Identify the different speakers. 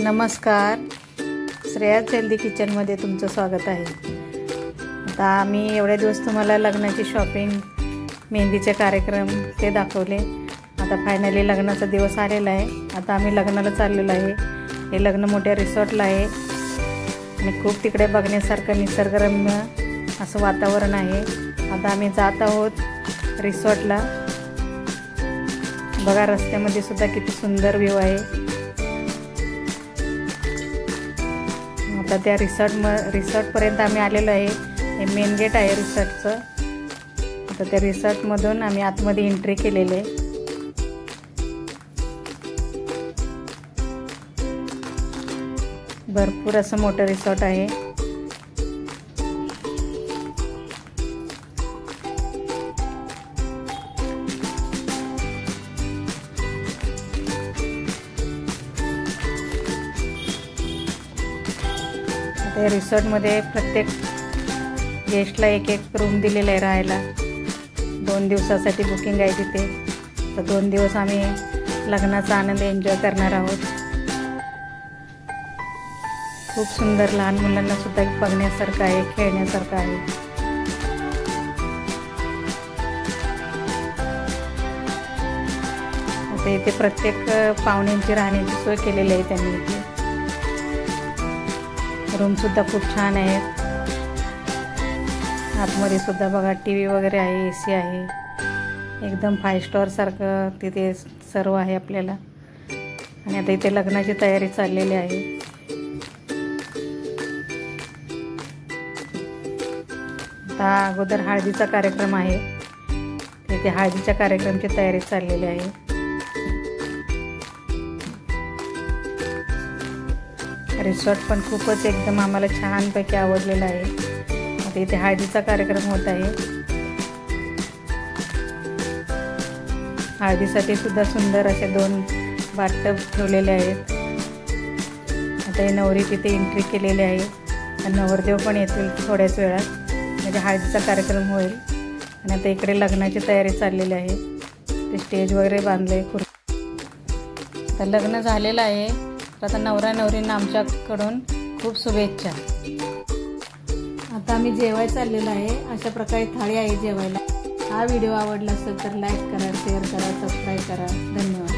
Speaker 1: नमस्कार, श्रेयाज हेल्दी किचनमध्ये तुमचं स्वागत आहे। आता आम्ही एवढे दिवस तुम्हाला लग्नाची शॉपिंग, मेहंदीचे कार्यक्रम ते दाखवले। आता फायनली लग्नाचा दिवस आलेला आहे। आता आम्ही लग्नाला चाललेलो आहे। हे लग्न मोठ्या रिसॉर्टला आहे आणि खूप तिकडे बघण्यासारखं निसर्गरम्य असं वातावरण आहे। आता आम्ही जात आहोत रिसॉर्टला। बघा, रस्त्यामध्ये सुद्धा किती सुंदर व्ह्यू आहे। आता त्या रिसॉर्टपर्यंत आम्ही आलेलो आहे। हे मेन गेट आहे रिसॉर्टचं। आता त्या रिसॉर्टमधून आम्ही आतमध्ये एंट्री केलेली आहे। भरपूर असं मोठं रिसॉर्ट आहे। त्या रिसॉर्टमध्ये प्रत्येक गेस्टला एक रूम दिलेला आहे राहायला। 2 दिवसासाठी बुकिंग आहे तिथे। तर 2 दिवस आम्ही लग्नाचा आनंद एन्जॉय करणार आहोत। खूप सुंदर, लहान मुलांना सुद्धा बघण्यासारखं आहे, खेळण्यासारखं आहे। आता इथे प्रत्येक पाहुण्यांची राहण्याची सोय केलेली आहे त्यांनी। इथे रूम सुद्धा खूप छान आहेत। आतमध्ये सुद्धा बघा टीव्ही वगैरे आहे, एसी आहे। एकदम 5 स्टार सारखं तिथे सर्व आहे आपल्याला। आणि आता इथे लग्नाची तयारी चाललेली आहे। आता अगोदर हळदीचा कार्यक्रम आहे। तिथे हळदीच्या कार्यक्रमाची तयारी चाललेली आहे। रिसॉर्ट पण खूपच एकदम आम्हाला छानपैकी आवडलेला आहे। आता इथे हळदीचा कार्यक्रम होत आहे। हळदीसाठी सुद्धा सुंदर असे 2 बाथटब ठेवलेले आहेत। आता हे नवरी तिथे एंट्री केलेली आहे आणि नवरदेव पण येतील थोड्याच वेळात, म्हणजे हळदीचा कार्यक्रम होईल। आणि आता इकडे लग्नाची तयारी चाललेली आहे। ते स्टेज वगैरे बांधले। आता लग्न झालेलं आहे। आता नवरा नवरींना आमच्याकडून खूप शुभेच्छा। आता आम्ही जेवायला चाललेलो आहे। अशा प्रकारे थाळी आहे जेवायला। हा व्हिडिओ आवडला असेल तर लाईक करा, शेअर करा, सबस्क्राईब करा। धन्यवाद।